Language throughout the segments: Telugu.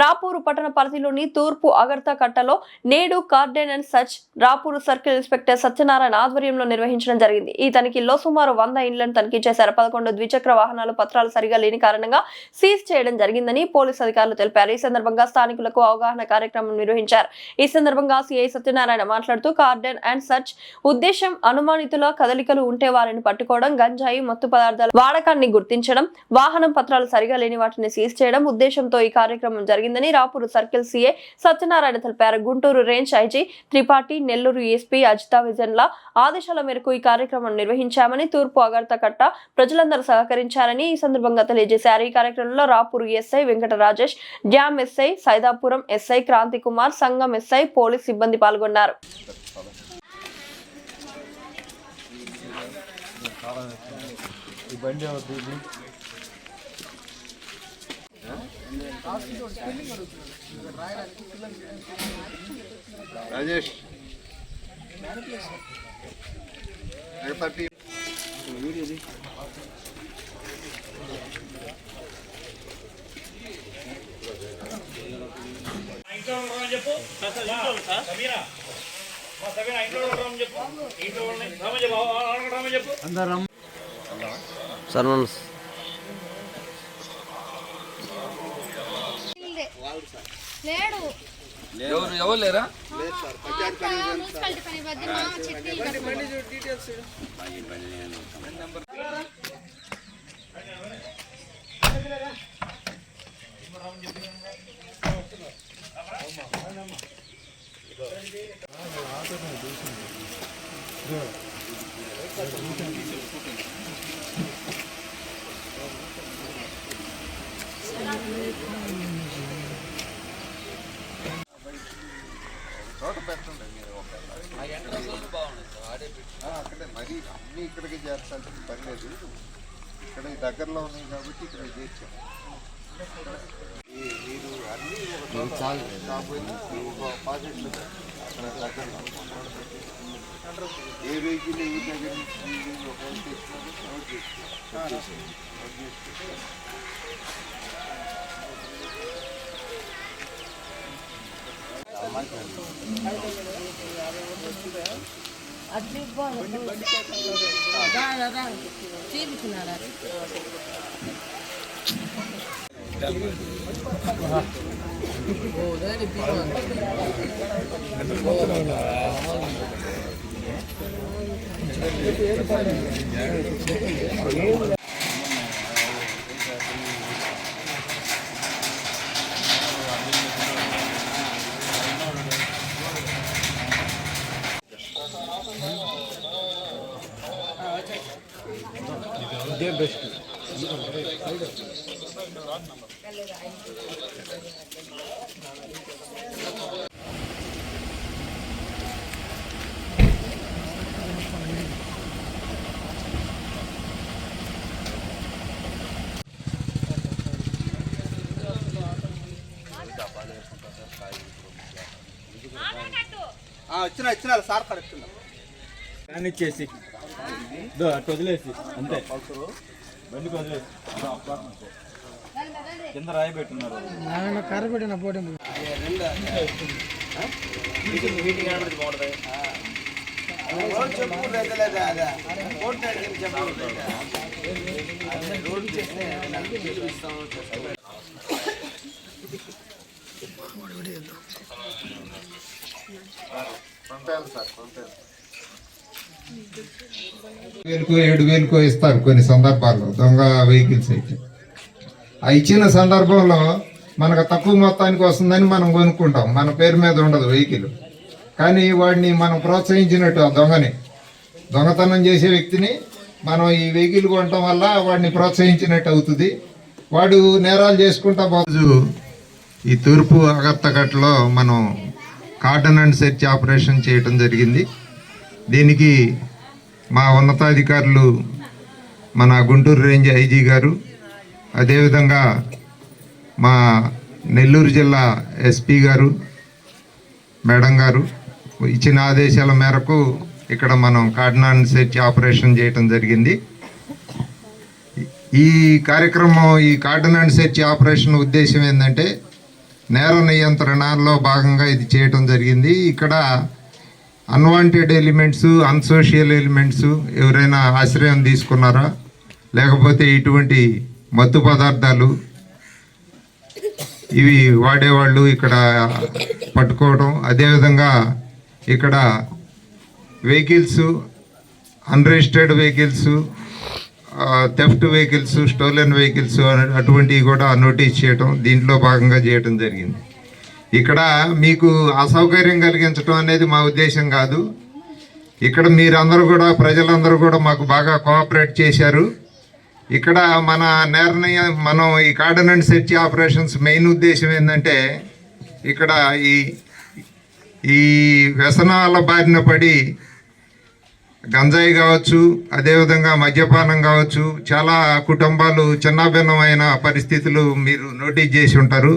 రాపూరు పట్టణ పరిధిలోని తూర్పు అగర్త కట్టలో నేడు cordon and search Rapur circle inspector Satyanarayana ఆధ్వర్యంలో నిర్వహించడం జరిగింది. ఈ తనిఖీల్లో సుమారు 100 ఇండ్లను తనిఖీ చేశారు. 11 ద్విచక్ర వాహనాలు పత్రాలు సరిగా లేని కారణంగా సీజ్ చేయడం జరిగిందని పోలీసు అధికారులు తెలిపారు. ఈ సందర్భంగా స్థానికులకు అవగాహన కార్యక్రమం నిర్వహించారు. ఈ సందర్భంగా సిఐ సత్యనారాయణ మాట్లాడుతూ కార్డెన్ అండ్ సర్చ్ ఉద్దేశం అనుమానితుల కదలికలు ఉంటే వారిని పట్టుకోవడం, గంజాయి మత్తు పదార్థాల వాడకాన్ని గుర్తించడం, వాహనం పత్రాలు సరిగా లేని వాటిని సీజ్ చేయడం ఉద్దేశంతో ఈ కార్యక్రమం జరిగిందని రాపూరు సర్కిల్ సిఐ సత్యనారాయణ తెలిపారు. Guntur range IG Tripathi, Nellore SP Ajitha విజన్ల ఆదేశాల మేరకు ఈ కార్యక్రమం నిర్వహించామని, తూర్పు అగర్త కట్ట ప్రజలందరూ సహకరించారని ఈ సందర్భంగా తెలియజేశారు. ఈ కార్యక్రమంలో Rapur SI Venkata Rajesh, dam SI Saidapuram SI Kranthi Kumar, Sangam SI, police సిబ్బంది పాల్గొన్నారు. రాజేష్ ఎవరు లేరా? చోట పెట్టండి మీరు అక్కడే మరీ అన్నీ ఇక్కడికి చేర్చాల్సిన పని లేదు. ఇక్కడ దగ్గరలో ఉన్నాయి కాబట్టి ఇక్కడ చేర్చాం. మీరు అన్నీ ఒక పాకెట్లు దగ్గరలో ఏ వెహికల్ ఏ దగ్గర నుంచి ఒక నోట్ చేసుకోండి. ఇదే బెస్ట్. వచ్చిన సార్ కడుతున్నా ఇచ్చేసి అటు వదిలేసి అంతే, బండికి వదిలేసి కింద రాయి పెట్టున్నారు. కర్ర పెట్టిన పోటీ పంపాలి సార్, పంపాలి. 7,000 ఇస్తారు కొన్ని సందర్భాల్లో దొంగ వెహికల్స్ అయితే. ఆ ఇచ్చిన సందర్భంలో మనకు తక్కువ మొత్తానికి వస్తుందని మనం కొనుక్కుంటాం, మన పేరు మీద ఉండదు వెహికల్. కానీ వాడిని మనం ప్రోత్సహించినట్టు ఆ దొంగతనం చేసే వ్యక్తిని మనం ఈ వెహికల్ కొనటం వల్ల వాడిని ప్రోత్సహించినట్టు అవుతుంది. వాడు నేరాలు చేసుకుంటా పోతు. ఈ తూర్పు అగర్తకట్లో మనం కార్డన్ అండ్ సెర్చ్ ఆపరేషన్ చేయటం జరిగింది. దీనికి మా ఉన్నతాధికారులు మన గుంటూరు రేంజ్ ఐజీ గారు, అదేవిధంగా మా నెల్లూరు జిల్లా ఎస్పీ గారు మేడం గారు ఇచ్చిన ఆదేశాల మేరకు ఇక్కడ మనం కార్డన్ అండ్ సెర్చ్ ఆపరేషన్ చేయటం జరిగింది. ఈ కార్యక్రమం, ఈ కార్డన్ అండ్ సెర్చ్ ఆపరేషన్ ఉద్దేశం ఏంటంటే నేర నియంత్రణలో భాగంగా ఇది చేయటం జరిగింది. ఇక్కడ అన్వాంటెడ్ ఎలిమెంట్స్, అన్సోషియల్ ఎలిమెంట్స్ ఎవరైనా ఆశ్రయం తీసుకున్నారా, లేకపోతే ఇటువంటి మత్తు పదార్థాలు ఇవి వాడేవాళ్ళు ఇక్కడ పట్టుకోవడం, అదేవిధంగా ఇక్కడ vehicles, unregistered vehicles, theft vehicles, stolen vehicles అటువంటివి కూడా నోటీస్ చేయటం దీంట్లో భాగంగా చేయటం జరిగింది. ఇక్కడ మీకు అసౌకర్యం కలిగించడం అనేది మా ఉద్దేశం కాదు. ఇక్కడ మీరందరూ కూడా, ప్రజలందరూ కూడా మాకు బాగా కోఆపరేట్ చేశారు. ఇక్కడ మనం ఈ cordon and search operations main ఉద్దేశం ఏంటంటే, ఇక్కడ ఈ వ్యసనాల బారిన పడి గంజాయి కావచ్చు, అదేవిధంగా మద్యపానం కావచ్చు, చాలా కుటుంబాలు చిన్నాభిన్నమైన పరిస్థితులు మీరు నోటీస్ చేసి ఉంటారు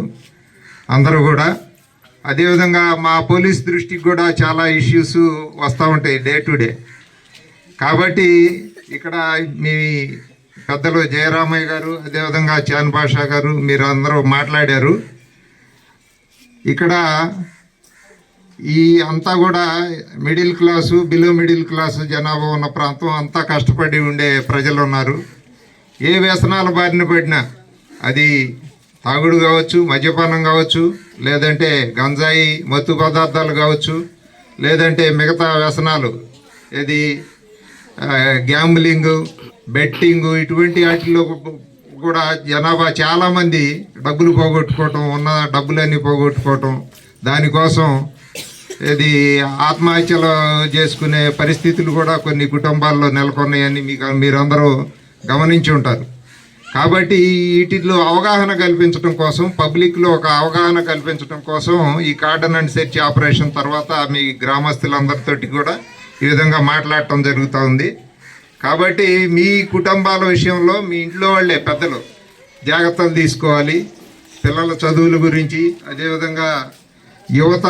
అందరూ కూడా. అదేవిధంగా మా పోలీస్ దృష్టికి కూడా చాలా ఇష్యూస్ వస్తూ ఉంటాయి డే టు డే. కాబట్టి ఇక్కడ మీ పెద్దలు జయరామయ్య గారు, అదేవిధంగా చాన్ బాషా గారు మీరు అందరూ మాట్లాడారు. ఇక్కడ ఈ అంతా కూడా middle class, below middle class జనాభా ఉన్న ప్రాంతం, అంతా కష్టపడి ఉండే ప్రజలు ఉన్నారు. ఏ వ్యసనాల బారిన పడినా, అది తాగుడు కావచ్చు, మద్యపానం కావచ్చు, లేదంటే గంజాయి మత్తు పదార్థాలు కావచ్చు, లేదంటే మిగతా వ్యసనాలు, ఇది గ్యాంబ్లింగ్, బెట్టింగ్, ఇటువంటి వాటిల్లో కూడా జనాభా చాలామంది డబ్బులు పోగొట్టుకోవటం, ఉన్న డబ్బులన్నీ పోగొట్టుకోవటం, దానికోసం ఇది ఆత్మహత్యలు చేసుకునే పరిస్థితులు కూడా కొన్ని కుటుంబాల్లో నెలకొన్నాయని మీరందరూ గమనించి ఉంటారు. కాబట్టి వీటిలో అవగాహన కల్పించడం కోసం, పబ్లిక్లో ఒక అవగాహన కల్పించడం కోసం ఈ కార్డన్ అండ్ సెర్చ్ ఆపరేషన్ తర్వాత మీ గ్రామస్తులందరితోటి కూడా ఈ విధంగా మాట్లాడటం జరుగుతూ ఉంది. కాబట్టి మీ కుటుంబాల విషయంలో మీ ఇంట్లో వాళ్ళే పెద్దలు జాగ్రత్తలు తీసుకోవాలి. పిల్లల చదువుల గురించి, అదేవిధంగా యువత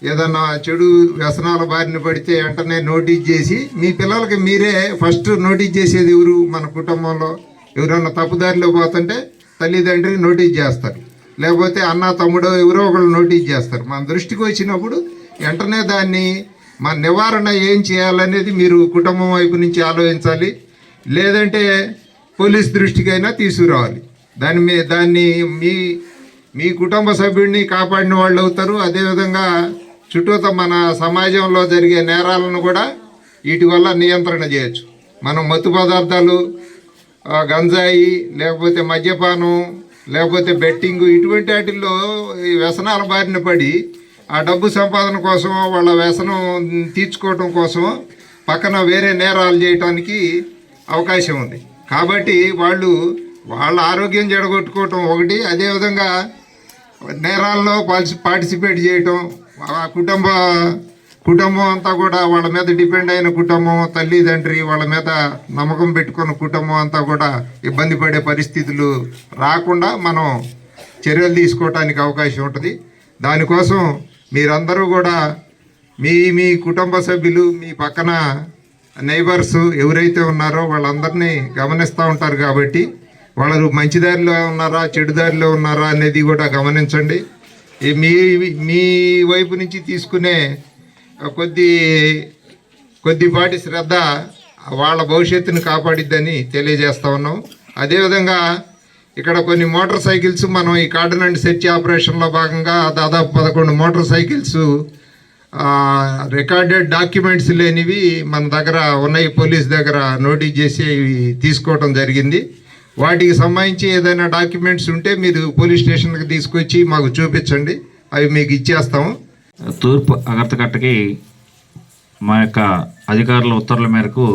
ఏదన్నా చెడు వ్యసనాల బారిన పడితే వెంటనే నోటీస్ చేసి, మీ పిల్లలకి మీరే ఫస్ట్ నోటీస్ చేసేది ఎవరు? మన కుటుంబంలో ఎవరన్నా తప్పుదారిలో పోతుంటే తల్లిదండ్రి నోటీస్ చేస్తారు, లేకపోతే అన్న తమ్ముడో ఎవరో ఒకళ్ళు నోటీస్ చేస్తారు. మన దృష్టికి వచ్చినప్పుడు వెంటనే దాన్ని మన నివారణ ఏం చేయాలనేది మీరు కుటుంబం వైపు నుంచి ఆలోచించాలి, లేదంటే పోలీస్ దృష్టికైనా తీసుకురావాలి. దాన్ని మీ కుటుంబ సభ్యుడిని కాపాడిన వాళ్ళు అవుతారు. అదేవిధంగా చుట్టూత మన సమాజంలో జరిగే నేరాలను కూడా వీటి వల్ల నియంత్రణ చేయొచ్చు. మనం మత్తు పదార్థాలు, గంజాయి, లేకపోతే మద్యపానం, లేకపోతే బెట్టింగ్, ఇటువంటి వాటిల్లో ఈ వ్యసనాల బారిన పడి ఆ డబ్బు సంపాదన కోసం, వాళ్ళ వ్యసనం తీర్చుకోవటం కోసం పక్కన వేరే నేరాలు చేయటానికి అవకాశం ఉంది. కాబట్టి వాళ్ళ ఆరోగ్యం చెడగొట్టుకోవటం ఒకటి, అదేవిధంగా నేరాల్లో పార్టిసిపేట్ చేయటం, ఆ కుటుంబం అంతా కూడా వాళ్ళ మీద డిపెండ్ అయిన కుటుంబం, తల్లిదండ్రి వాళ్ళ మీద నమ్మకం పెట్టుకున్న కుటుంబం అంతా కూడా ఇబ్బంది పడే పరిస్థితులు రాకుండా మనం చర్యలు తీసుకోవటానికి అవకాశం ఉంటుంది. దానికోసం మీరందరూ కూడా మీ కుటుంబ సభ్యులు, మీ పక్కన నైబర్స్ ఎవరైతే ఉన్నారో వాళ్ళందరినీ గమనిస్తూ ఉంటారు. కాబట్టి వాళ్ళు మంచి దారిలో ఉన్నారా, చెడు దారిలో ఉన్నారా అనేది కూడా గమనించండి. మీ వైపు నుంచి తీసుకునే కొద్దిపాటి శ్రద్ధ వాళ్ళ భవిష్యత్తును కాపాడిద్దని తెలియజేస్తా ఉన్నాం. అదేవిధంగా ఇక్కడ కొన్ని మోటార్ సైకిల్స్ మనం ఈ కార్డన్ అండ్ సెర్చ్ ఆపరేషన్లో భాగంగా దాదాపు 11 మోటార్ సైకిల్స్ రికార్డెడ్ డాక్యుమెంట్స్ లేనివి మన దగ్గర ఉన్నాయి, పోలీస్ దగ్గర నోటీస్ చేసి తీసుకోవటం జరిగింది. వాటికి సంబంధించి ఏదైనా డాక్యుమెంట్స్ ఉంటే మీరు పోలీస్ స్టేషన్కి తీసుకొచ్చి మాకు చూపించండి, అవి మీకు ఇచ్చేస్తాము. తూర్పు అగర్తకట్టకి మా యొక్క అధికారుల ఉత్తర్వుల మేరకు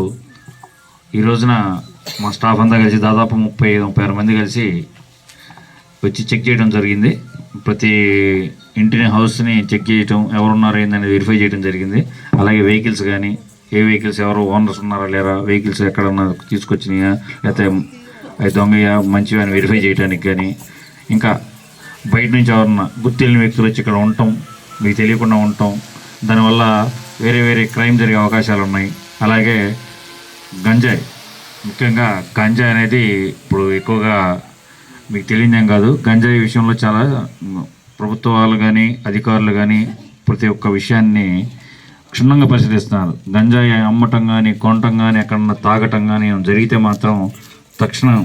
ఈ రోజున మా స్టాఫ్ అంతా కలిసి దాదాపు 30-36 మంది కలిసి వచ్చి చెక్ చేయడం జరిగింది. ప్రతి ఇంటిని, హౌస్ని చెక్ చేయటం, ఎవరున్నారో ఏందని వెరిఫై చేయడం జరిగింది. అలాగే వెహికల్స్ కానీ, ఏ వెహికల్స్ ఎవరు ఓనర్స్ ఉన్నారా లేరా, వెహికల్స్ ఎక్కడన్నా తీసుకొచ్చినాయా, లేకపోతే అవి దొంగయా మంచివి అని వెరిఫై చేయడానికి కానీ, ఇంకా బయట నుంచి ఎవరన్నా గుర్తెలిన వ్యక్తులు వచ్చి ఇక్కడ ఉండటం, మీకు తెలియకుండా ఉండటం, దానివల్ల వేరే క్రైమ్ జరిగే అవకాశాలు ఉన్నాయి. అలాగే గంజాయి, ముఖ్యంగా గంజాయి అనేది ఇప్పుడు ఎక్కువగా మీకు తెలియదేం కాదు, గంజాయి విషయంలో చాలా ప్రభుత్వాలు కానీ అధికారులు కానీ ప్రతి ఒక్క విషయాన్ని క్షుణ్ణంగా పరిశీలిస్తున్నారు. గంజాయి అమ్మటం కానీ కొనటం కానీ ఎక్కడన్నా తాగటం కానీ జరిగితే మాత్రం తక్షణం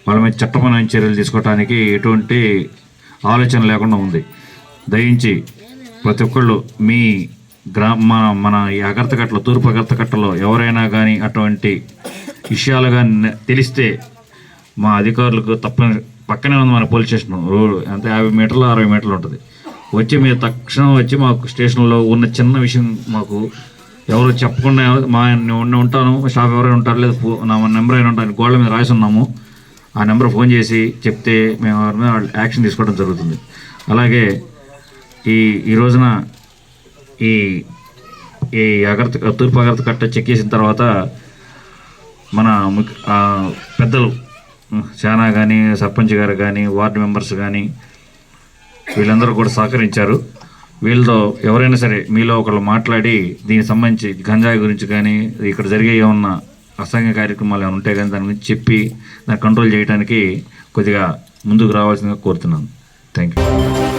వాళ్ళ మీద చట్టపరమైన చర్యలు తీసుకోవడానికి ఎటువంటి ఆలోచన లేకుండా ఉంది. దయించి ప్రతి ఒక్కళ్ళు మీ మన ఈ అగర్తకట్టలో, తూర్పు అగర్తకట్టలో ఎవరైనా కానీ అటువంటి విషయాలు కానీ తెలిస్తే మా అధికారులకు పక్కనే ఉంది మన పోలీస్ స్టేషన్. రోడ్ అంటే 50 మీటర్లు 60 మీటర్లు ఉంటుంది. వచ్చి మీరు తక్షణం వచ్చి మాకు స్టేషన్లో ఉన్న చిన్న విషయం మాకు ఎవరు చెప్పకుండా ఉంటాను, స్టాఫ్ ఎవరైనా ఉంటారు, లేదు నా నెంబర్ అయినా ఉంటాను, గోడల మీద రాసి ఉన్నాము, ఆ నెంబర్ ఫోన్ చేసి చెప్తే మేము వారి మీద యాక్షన్ తీసుకోవడం జరుగుతుంది. అలాగే ఈ రోజున ఈ తూర్పు అగర్త కట్ట చెక్ చేసిన తర్వాత మన పెద్దలు శానా కానీ, సర్పంచ్ గారు కానీ, వార్డు మెంబర్స్ కానీ వీళ్ళందరూ కూడా సహకరించారు. వీళ్ళతో ఎవరైనా సరే మీలో ఒకళ్ళు మాట్లాడి దీనికి సంబంధించి గంజాయి గురించి కానీ ఇక్కడ జరిగే ఏమన్నా అసాంఘిక కార్యక్రమాలు ఏమైనా ఉంటే కానీ దాని గురించి చెప్పి దాన్ని కంట్రోల్ చేయడానికి కొద్దిగా ముందుకు రావాల్సిందిగా కోరుతున్నాను. Thank you.